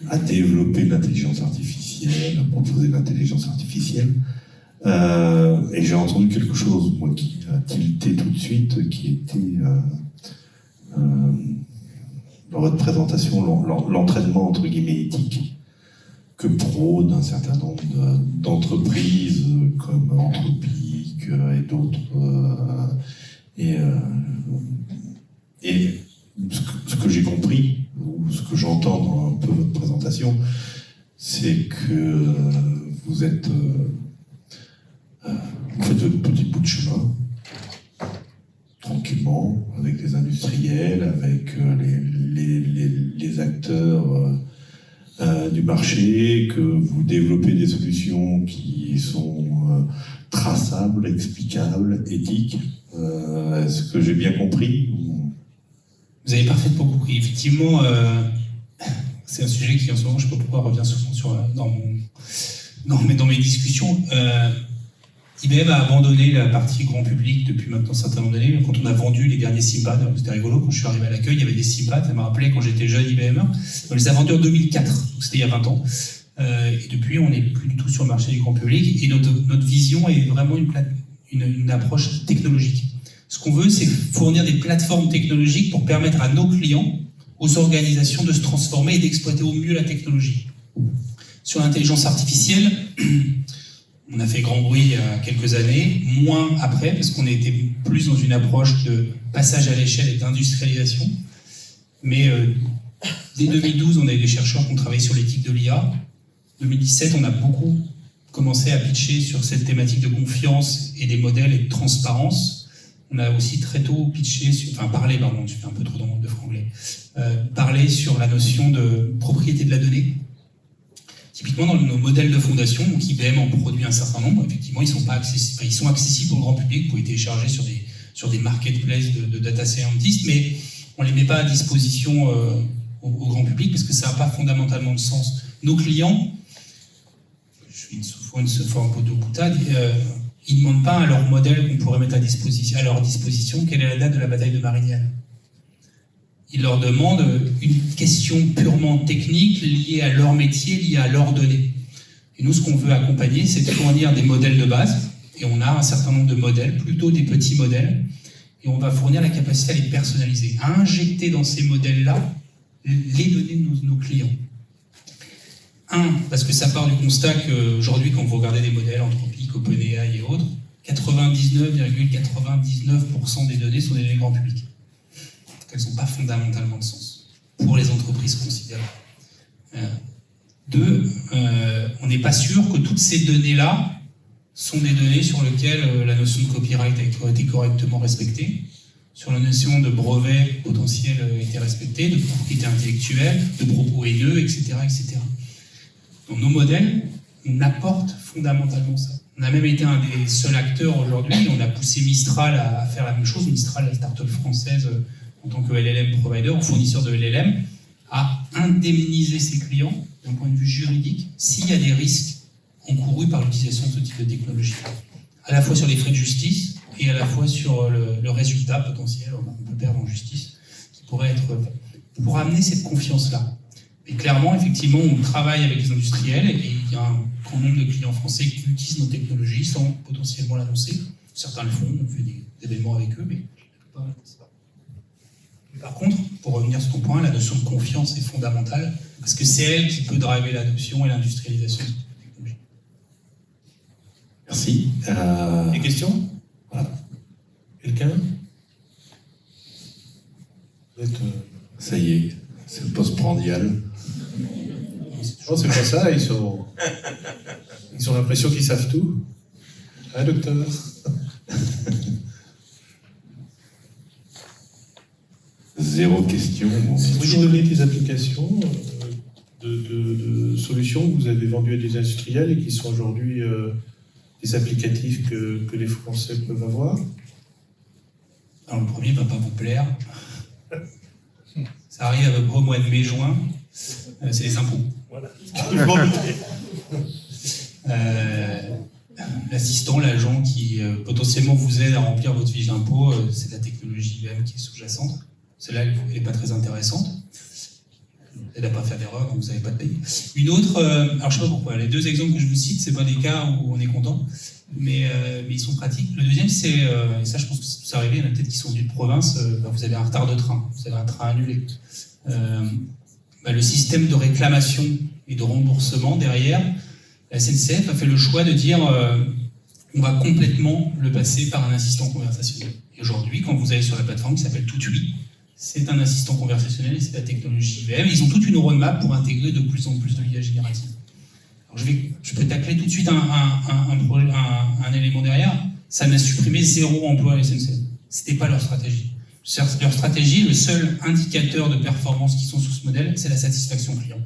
à développer l'intelligence artificielle, à proposer l'intelligence artificielle. Et j'ai entendu quelque chose, moi, qui a tilté tout de suite, qui était dans votre présentation, l'entraînement entre guillemets éthique que prônent un certain nombre d'entreprises comme Anthropic et d'autres. Et ce que j'ai compris, ou ce que j'entends dans un peu votre présentation, c'est que vous faites votre petit bout de chemin, tranquillement, avec les industriels, avec les acteurs du marché, que vous développez des solutions qui sont traçables, explicables, éthiques. Est-ce que j'ai bien compris? Vous avez parfaitement compris. Effectivement, c'est un sujet qui, en ce moment, je ne sais pas pourquoi, revient souvent dans mes discussions. IBM a abandonné la partie grand public depuis maintenant un certain nombre d'années. Quand on a vendu les derniers SIMPAD, c'était rigolo, quand je suis arrivé à l'accueil, il y avait des SIMPAD, ça m'a rappelé quand j'étais jeune IBM. On les a vendus en 2004, donc c'était il y a 20 ans. Et depuis, on n'est plus du tout sur le marché du grand public. Et notre vision est vraiment une approche technologique. Ce qu'on veut, c'est fournir des plateformes technologiques pour permettre à nos clients, aux organisations, de se transformer et d'exploiter au mieux la technologie. Sur l'intelligence artificielle, on a fait grand bruit il y a quelques années, moins après, parce qu'on était plus dans une approche de passage à l'échelle et d'industrialisation. Mais dès 2012, on a eu des chercheurs qui ont travaillé sur l'éthique de l'IA. 2017, on a beaucoup commencé à pitcher sur cette thématique de confiance et des modèles et de transparence. On a aussi très tôt parlé, je fais un peu trop de franglais, parlé sur la notion de propriété de la donnée. Typiquement, dans nos modèles de fondation, donc IBM en produit un certain nombre, effectivement, ils sont accessibles au grand public, vous pouvez télécharger sur des marketplaces de data scientists, mais on ne les met pas à disposition au grand public parce que ça n'a pas fondamentalement de sens. Nos clients, je suis une forme de boutade, ils ne demandent pas à leur modèle qu'on pourrait mettre à leur disposition quelle est la date de la bataille de Marignane. Ils leur demandent une question purement technique liée à leur métier, liée à leurs données. Et nous, ce qu'on veut accompagner, c'est de fournir des modèles de base, et on a un certain nombre de modèles, plutôt des petits modèles, et on va fournir la capacité à les personnaliser, à injecter dans ces modèles-là les données de nos clients. Parce que ça part du constat qu'aujourd'hui, quand vous regardez des modèles Anthropic, OpenAI et autres, 99,99% des données sont des données grand public. Elles n'ont pas fondamentalement de sens pour les entreprises considérables. On n'est pas sûr que toutes ces données-là sont des données sur lesquelles la notion de copyright a été correctement respectée, sur la notion de brevet potentiel a été respectée, de propriété intellectuelle, de propos haineux, etc., etc. Dans nos modèles, on apporte fondamentalement ça. On a même été un des seuls acteurs aujourd'hui, on a poussé Mistral à faire la même chose, Mistral, la start-up française, en tant que LLM provider, ou fournisseur de LLM, à indemniser ses clients d'un point de vue juridique s'il y a des risques encourus par l'utilisation de ce type de technologie. À la fois sur les frais de justice et à la fois sur le résultat potentiel, on peut perdre en justice, qui pourrait être fait. Pour amener cette confiance-là. Et clairement, effectivement, on travaille avec les industriels et il y a un grand nombre de clients français qui utilisent nos technologies sans potentiellement l'annoncer. Certains le font, on fait des événements avec eux, mais la plupart ne le savent pas. Par contre, pour revenir sur ton point, la notion de confiance est fondamentale, parce que c'est elle qui peut driver l'adoption et l'industrialisation de cette technologie. Merci. Des questions? Voilà. Quelqu'un? Ça y est, c'est le post-prandial. Non, c'est pas ça, ils ont l'impression qu'ils savent tout. Hein, docteur? Zéro question. Si vous pouvez donner des applications de solutions que vous avez vendues à des industriels et qui sont aujourd'hui des applicatifs que les Français peuvent avoir. Alors, le premier ne va pas vous plaire. Ça arrive à peu près au mois de mai-juin. C'est les impôts. Voilà. L'assistant, l'agent qui potentiellement vous aide à remplir votre fiche d'impôt, c'est la technologie IBM qui est sous-jacente. Celle-là, elle n'est pas très intéressante. Elle n'a pas fait d'erreur, donc vous n'avez pas de payer. Une autre, alors je ne sais pas pourquoi, les deux exemples que je vous cite, ce n'est pas des cas où on est content, mais ils sont pratiques. Le deuxième, c'est, et ça je pense que c'est tous arrivé, il y en a peut-être qui sont venus de province, vous avez un retard de train, vous avez un train annulé. Le système de réclamation et de remboursement derrière, la SNCF a fait le choix de dire on va complètement le passer par un assistant conversationnel. Et aujourd'hui, quand vous allez sur la plateforme qui s'appelle Toutui, c'est un assistant conversationnel et c'est la technologie IBM. Ils ont toute une roadmap pour intégrer de plus en plus de l'IA générative. Alors je peux tacler tout de suite un élément derrière. Ça n'a supprimé 0 emploi à la SNCF. C'était pas leur stratégie. Leur stratégie, le seul indicateur de performance qui sont sous ce modèle, c'est la satisfaction client.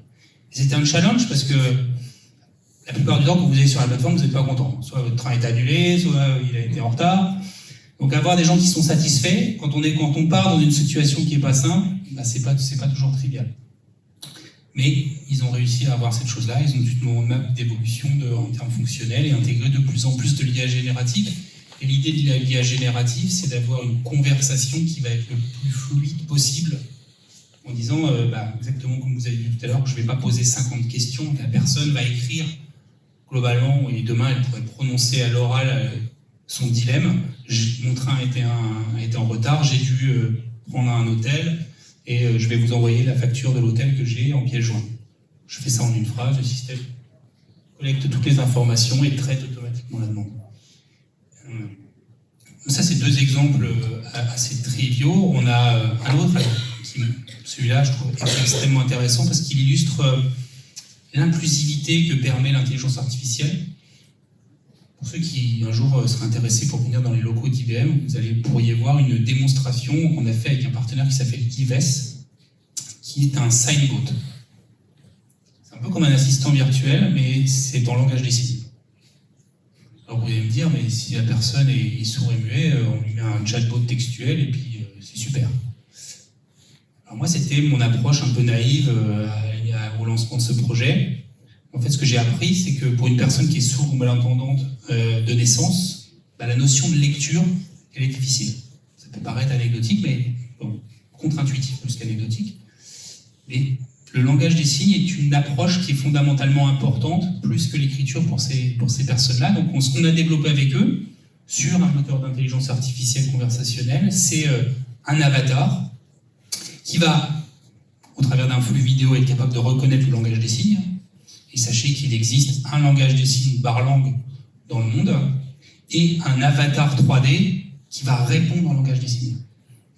Et c'était un challenge parce que la plupart du temps, quand vous allez sur la plateforme, vous n'êtes pas content. Soit votre train est annulé, soit il a été en retard. Donc avoir des gens qui sont satisfaits, quand on part dans une situation qui n'est pas simple, c'est pas toujours trivial. Mais ils ont réussi à avoir cette chose-là, ils ont une roadmap d'évolution en termes fonctionnels et intégrer de plus en plus de l'IA générative. Et l'idée de l'IA générative, c'est d'avoir une conversation qui va être le plus fluide possible, en disant, exactement comme vous avez dit tout à l'heure, je ne vais pas poser 50 questions, que la personne va écrire globalement, et demain elle pourrait prononcer à l'oral son dilemme. Mon train a été en retard, j'ai dû prendre un hôtel et je vais vous envoyer la facture de l'hôtel que j'ai en pièce jointe. Je fais ça en une phrase, le système collecte toutes les informations et traite automatiquement la demande. Ça, c'est deux exemples assez triviaux. On a un autre, celui-là, je trouve extrêmement intéressant parce qu'il illustre l'inclusivité que permet l'intelligence artificielle. Pour ceux qui, un jour, seraient intéressés pour venir dans les locaux d'IBM, vous pourriez voir une démonstration qu'on a fait avec un partenaire qui s'appelle Gives, qui est un signbot. C'est un peu comme un assistant virtuel, mais c'est en langage décisif. Alors vous allez me dire, mais si la personne est sourd et muet, on lui met un chatbot textuel et puis c'est super. Alors moi, c'était mon approche un peu naïve au lancement de ce projet. En fait, ce que j'ai appris, c'est que pour une personne qui est sourde ou malentendante de naissance, la notion de lecture, elle est difficile. Ça peut paraître anecdotique, mais bon, contre-intuitif plus qu'anecdotique. Mais le langage des signes est une approche qui est fondamentalement importante, plus que l'écriture pour ces personnes-là. Donc, ce qu'on a développé avec eux, sur un moteur d'intelligence artificielle conversationnelle, c'est un avatar qui va, au travers d'un flux vidéo, être capable de reconnaître le langage des signes. Et sachez qu'il existe un langage des signes par langue dans le monde, et un avatar 3D qui va répondre en langage des signes.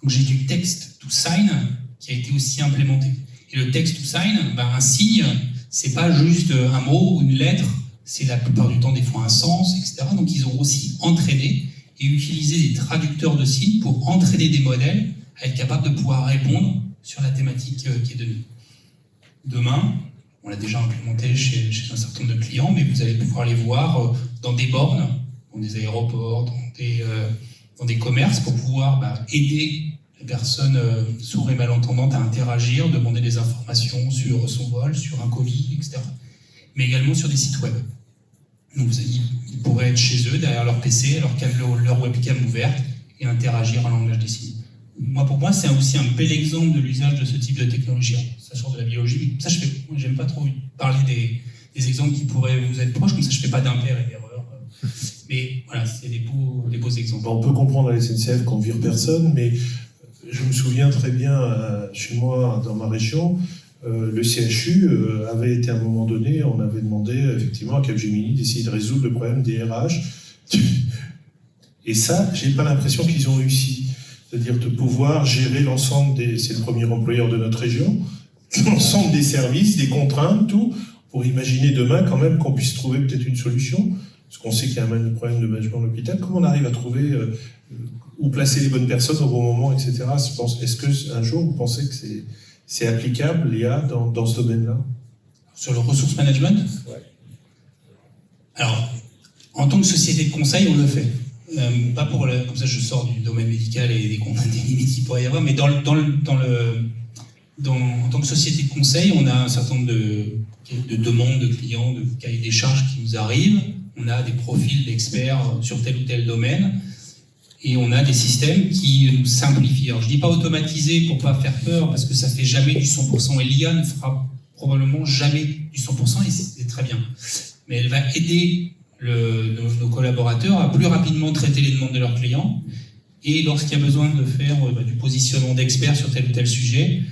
Donc j'ai du text to sign qui a été aussi implémenté. Et le text to sign, un signe, c'est pas juste un mot ou une lettre, c'est la plupart du temps des fois un sens, etc. Donc ils ont aussi entraîné et utilisé des traducteurs de signes pour entraîner des modèles à être capables de pouvoir répondre sur la thématique qui est donnée. Demain, on l'a déjà implémenté chez un certain nombre de clients, mais vous allez pouvoir les voir dans des bornes, dans des aéroports, dans des commerces, pour pouvoir aider les personnes sourdes et malentendantes à interagir, demander des informations sur son vol, sur un colis, etc. Mais également sur des sites web. Donc ils pourraient être chez eux, derrière leur PC, leur webcam ouverte, et interagir en langage des signes. Pour moi, c'est aussi un bel exemple de l'usage de ce type de technologie. Ça sort de la biologie. Ça, j'aime pas trop parler des exemples qui pourraient vous être proches, comme ça je fais pas d'impair et d'erreur. Mais voilà, c'est des beaux exemples. On peut comprendre à la SNCF qu'on vire personne, mais je me souviens très bien, chez moi, dans ma région, le CHU avait été à un moment donné, on avait demandé effectivement à Capgemini d'essayer de résoudre le problème des RH. Et ça, j'ai pas l'impression qu'ils ont réussi. C'est-à-dire de pouvoir gérer l'ensemble c'est le premier employeur de notre région, l'ensemble des services, des contraintes, tout, pour imaginer demain quand même qu'on puisse trouver peut-être une solution. Parce qu'on sait qu'il y a un problème de management de l'hôpital. Comment on arrive à trouver où placer les bonnes personnes au bon moment, etc. Est-ce qu'un jour vous pensez que c'est applicable, l'IA, dans ce domaine-là? Sur le resource management? Ouais. Alors, en tant que société de conseil, on le fait. Pas pour comme ça je sors du domaine médical et des limites qu'il pourrait y avoir, mais en tant que société de conseil, on a un certain nombre de demandes de clients, de cahiers des charges qui nous arrivent, on a des profils d'experts sur tel ou tel domaine, et on a des systèmes qui nous simplifient. Alors je dis pas automatisé pour pas faire peur, parce que ça fait jamais du 100%, et l'IA ne fera probablement jamais du 100%, et c'est très bien. Mais elle va aider nos collaborateurs à plus rapidement traiter les demandes de leurs clients, et lorsqu'il y a besoin de faire du positionnement d'experts sur tel ou tel sujet,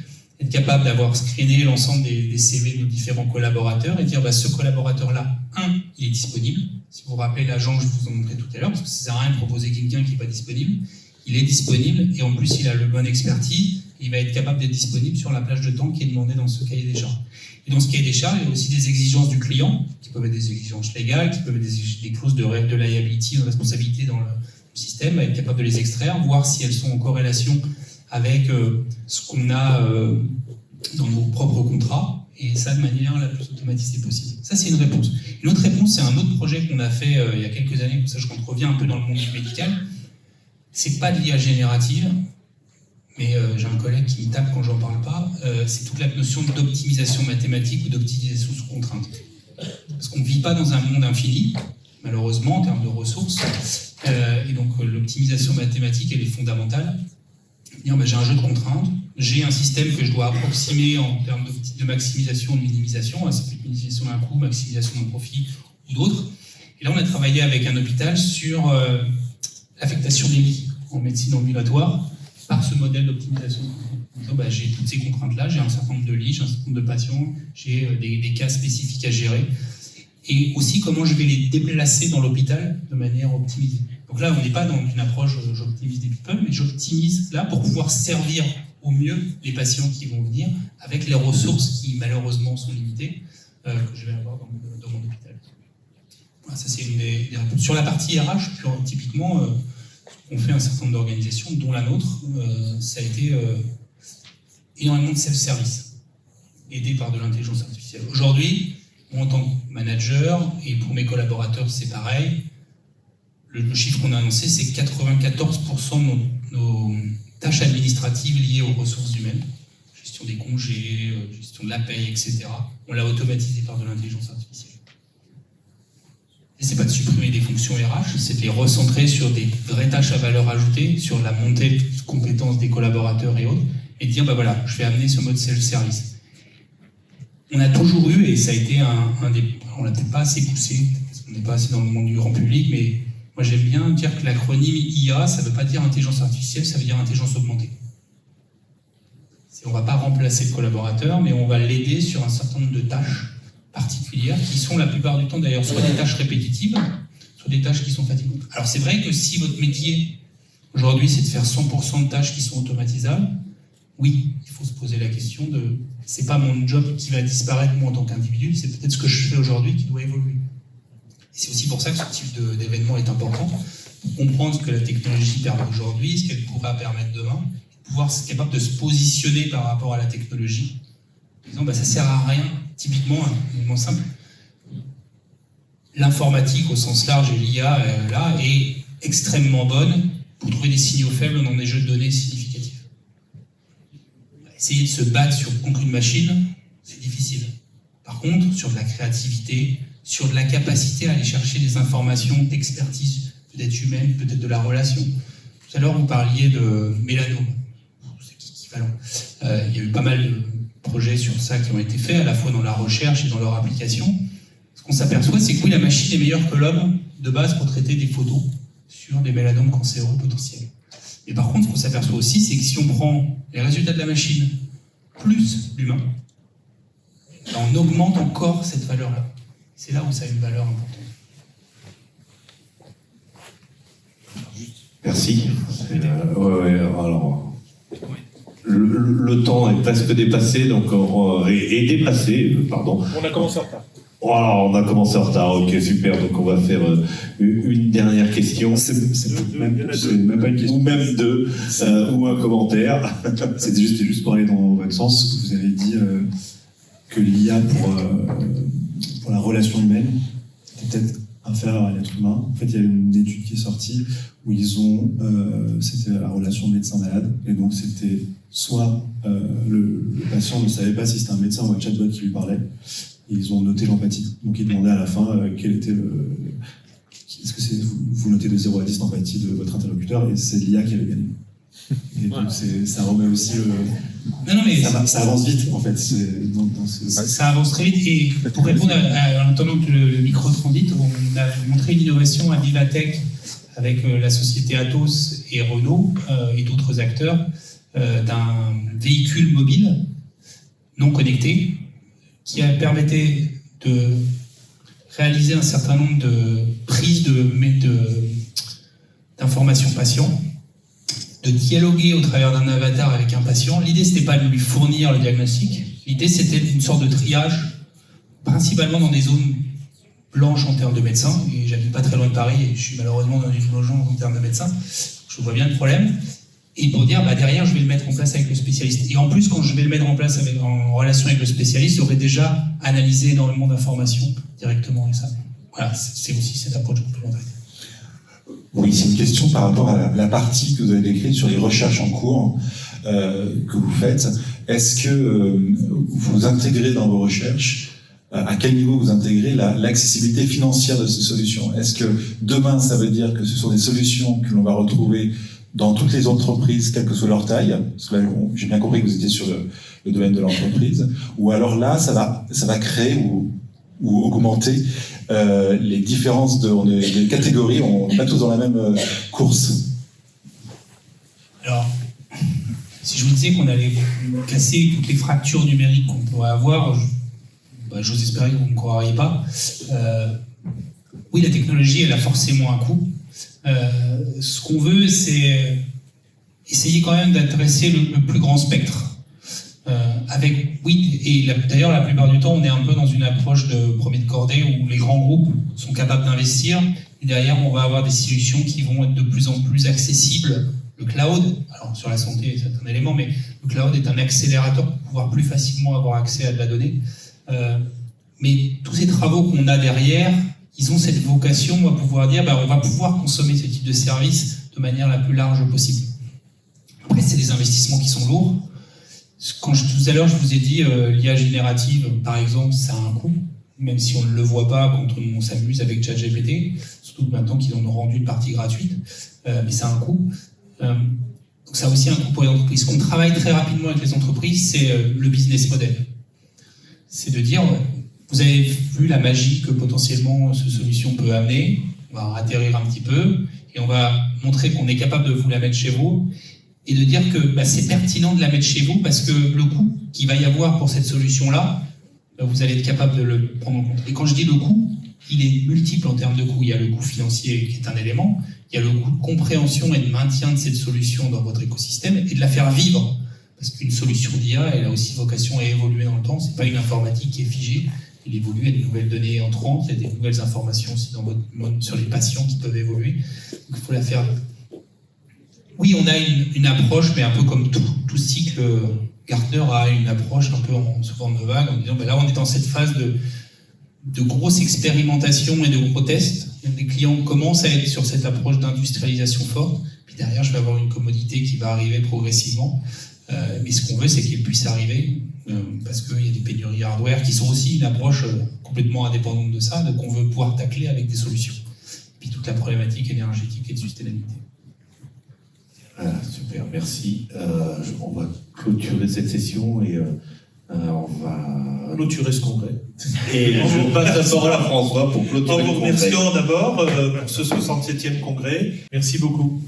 être capable d'avoir screené l'ensemble des CV de nos différents collaborateurs et dire ce collaborateur-là, il est disponible. Si vous vous rappelez l'agent que je vous ai montré tout à l'heure, parce que ça ne sert à rien de proposer quelqu'un qui n'est pas disponible, il est disponible et en plus il a le bon expertise, et il va être capable d'être disponible sur la plage de temps qui est demandée dans ce cahier des charges. Et dans ce cahier des charges, il y a aussi des exigences du client, qui peuvent être des exigences légales, qui peuvent être des clauses de liability, de responsabilité dans le système, être capable de les extraire, voir si elles sont en corrélation avec ce qu'on a dans nos propres contrats, et ça de manière la plus automatisée possible. Ça, c'est une réponse. Une autre réponse, c'est un autre projet qu'on a fait il y a quelques années, comme ça je revient un peu dans le monde médical. C'est pas de l'IA générative, mais j'ai un collègue qui me tape quand j'en parle pas, c'est toute la notion d'optimisation mathématique ou d'optimisation sous contrainte. Parce qu'on ne vit pas dans un monde infini, malheureusement, en termes de ressources, et donc l'optimisation mathématique, elle est fondamentale. J'ai un jeu de contraintes, j'ai un système que je dois approximer en termes de maximisation ou de minimisation, ça peut être minimisation d'un coût, maximisation d'un profit ou d'autres. Et là, on a travaillé avec un hôpital sur l'affectation des lits en médecine ambulatoire par ce modèle d'optimisation. J'ai toutes ces contraintes-là, j'ai un certain nombre de lits, j'ai un certain nombre de patients, j'ai des cas spécifiques à gérer. Et aussi comment je vais les déplacer dans l'hôpital de manière optimisée. Donc là, on n'est pas dans une approche j'optimise des people, mais j'optimise là pour pouvoir servir au mieux les patients qui vont venir avec les ressources qui malheureusement sont limitées que je vais avoir dans mon hôpital. Voilà, ça c'est une des réponses. Sur la partie RH, typiquement, on fait un certain nombre d'organisations, dont la nôtre, ça a été énormément de self-service, aidé par de l'intelligence artificielle. Aujourd'hui, moi, en tant que manager, et pour mes collaborateurs, c'est pareil, le chiffre qu'on a annoncé, c'est 94% de nos tâches administratives liées aux ressources humaines, gestion des congés, gestion de la paye, etc. On l'a automatisé par de l'intelligence artificielle. Et c'est pas de supprimer des fonctions RH, c'est de les recentrer sur des vraies tâches à valeur ajoutée, sur la montée de compétences des collaborateurs et autres, et de dire, bah voilà, je vais amener ce mode self-service. On a toujours eu, et ça a été on l'a peut-être pas assez poussé, parce qu'on n'est pas assez dans le monde du grand public, mais moi j'aime bien dire que l'acronyme IA, ça ne veut pas dire intelligence artificielle, ça veut dire intelligence augmentée. On ne va pas remplacer le collaborateur, mais on va l'aider sur un certain nombre de tâches particulières, qui sont la plupart du temps d'ailleurs soit des tâches répétitives, soit des tâches qui sont fatigantes. Alors c'est vrai que si votre métier, aujourd'hui, c'est de faire 100% de tâches qui sont automatisables, oui, il faut se poser la question de, c'est pas mon job qui va disparaître moi en tant qu'individu, c'est peut-être ce que je fais aujourd'hui qui doit évoluer. Et c'est aussi pour ça que ce type d'événement est important, pour comprendre ce que la technologie permet aujourd'hui, ce qu'elle pourra permettre demain, pouvoir être capable de se positionner par rapport à la technologie, en disant bah, ça sert à rien. Typiquement, un élément simple, l'informatique au sens large et l'IA là est extrêmement bonne pour trouver des signaux faibles dans des jeux de données significatifs. Essayer de se battre contre une machine, c'est difficile. Par contre, sur de la créativité, sur de la capacité à aller chercher des informations d'expertise, peut-être humaine, peut-être de la relation. Tout à l'heure, vous parliez de mélanome. Il y a eu pas mal de projets sur ça qui ont été faits, à la fois dans la recherche et dans leur application. Ce qu'on s'aperçoit, c'est que oui, la machine est meilleure que l'homme de base pour traiter des photos sur des mélanomes cancéreux potentiels. Mais par contre, ce qu'on s'aperçoit aussi, c'est que si on prend les résultats de la machine plus l'humain, on augmente encore cette valeur-là. C'est là où ça a une valeur importante. Merci. Alors... Le temps est presque dépassé, donc est dépassé, pardon. On a commencé en retard. Voilà, on a commencé en retard, ok, super, donc on va faire une dernière question. C'est même pas une question. Ou même deux, ou un commentaire. C'était juste pour aller dans votre sens. Vous avez dit que l'IA pour la relation humaine était peut-être inférieure à l'être humain. En fait, il y a une étude qui est sortie où c'était la relation médecin-malade, et donc c'était soit le patient ne savait pas si c'était un médecin ou un chatbot qui lui parlait, et ils ont noté l'empathie. Donc ils demandaient à la fin quel était est-ce que vous notez de 0 à 10 l'empathie de votre interlocuteur, et c'est l'IA qui avait gagné. Et donc ça remet aussi ça avance vite en fait. Ça avance très vite, et pour répondre en attendant que le micro transite, on a montré une innovation à Vivatech avec la société Atos et Renault et d'autres acteurs d'un véhicule mobile non connecté qui permettait de réaliser un certain nombre de prises d'informations patients, de dialoguer au travers d'un avatar avec un patient. L'idée, c'était pas de lui fournir le diagnostic, l'idée, c'était une sorte de triage, principalement dans des zones blanches en termes de médecins, et j'habite pas très loin de Paris, et je suis malheureusement dans une zone blanche en termes de médecins, je vois bien le problème, et pour dire, bah derrière, je vais le mettre en place avec le spécialiste. Et en plus, quand je vais le mettre en place en relation avec le spécialiste, j'aurai déjà analysé énormément d'informations directement avec ça. Voilà, c'est aussi cette approche complémentaire. Oui, c'est une question par rapport à la partie que vous avez décrite sur les recherches en cours que vous faites. Est-ce que vous intégrez dans vos recherches, à quel niveau vous intégrez l'accessibilité financière de ces solutions? Est-ce que demain, ça veut dire que ce sont des solutions que l'on va retrouver dans toutes les entreprises, quelle que soit leur taille? Parce que là, j'ai bien compris que vous étiez sur le domaine de l'entreprise. Ou alors là, ça va créer ou augmenter les différences de catégories. On n'est pas tous dans la même course. Alors, si je vous disais qu'on allait casser toutes les fractures numériques qu'on pourrait avoir, j'ose espérer que vous ne me croiriez pas. Oui, la technologie, elle a forcément un coût. Ce qu'on veut, c'est essayer quand même d'adresser le plus grand spectre. D'ailleurs, la plupart du temps, on est un peu dans une approche de premier de cordée où les grands groupes sont capables d'investir, et derrière, on va avoir des solutions qui vont être de plus en plus accessibles. Le cloud, alors sur la santé, c'est un élément, mais le cloud est un accélérateur pour pouvoir plus facilement avoir accès à de la donnée. Mais tous ces travaux qu'on a derrière ils ont cette vocation à pouvoir dire on va pouvoir consommer ce type de service de manière la plus large possible. Après, c'est des investissements qui sont lourds. Tout à l'heure, je vous ai dit, l'IA générative, par exemple, ça a un coût, même si on ne le voit pas quand on s'amuse avec ChatGPT, surtout maintenant qu'ils en ont rendu une partie gratuite, mais ça a un coût. Donc ça a aussi un coût pour les entreprises. Ce qu'on travaille très rapidement avec les entreprises, c'est le business model. C'est de dire, vous avez vu la magie que potentiellement cette solution peut amener, on va atterrir un petit peu, et on va montrer qu'on est capable de vous la mettre chez vous, et de dire que c'est pertinent de la mettre chez vous parce que le coût qu'il va y avoir pour cette solution-là, vous allez être capable de le prendre en compte. Et quand je dis le coût, il est multiple en termes de coût. Il y a le coût financier qui est un élément, il y a le coût de compréhension et de maintien de cette solution dans votre écosystème et de la faire vivre. Parce qu'une solution d'IA, elle a aussi vocation à évoluer dans le temps. C'est pas une informatique qui est figée. Elle évolue, il y a des nouvelles données entrantes, il y a des nouvelles informations aussi dans votre monde sur les patients qui peuvent évoluer. Donc il faut la faire. Oui, on a une approche, mais un peu comme tout cycle, Gartner a une approche un peu sous forme de vague, en disant là on est dans cette phase de grosse expérimentation et de gros tests. Les clients commencent à être sur cette approche d'industrialisation forte, puis derrière je vais avoir une commodité qui va arriver progressivement. Mais ce qu'on veut, c'est qu'il puisse arriver, parce qu'il y a des pénuries hardware qui sont aussi une approche complètement indépendante de ça, donc on veut pouvoir tacler avec des solutions. Et puis toute la problématique énergétique et de sustainabilité. Voilà, super, merci. On va clôturer cette session et on va Clôturer ce congrès. Et je passe la parole à François pour clôturer En le vous congrès. remerciant d'abord pour ce 67e congrès. Merci beaucoup.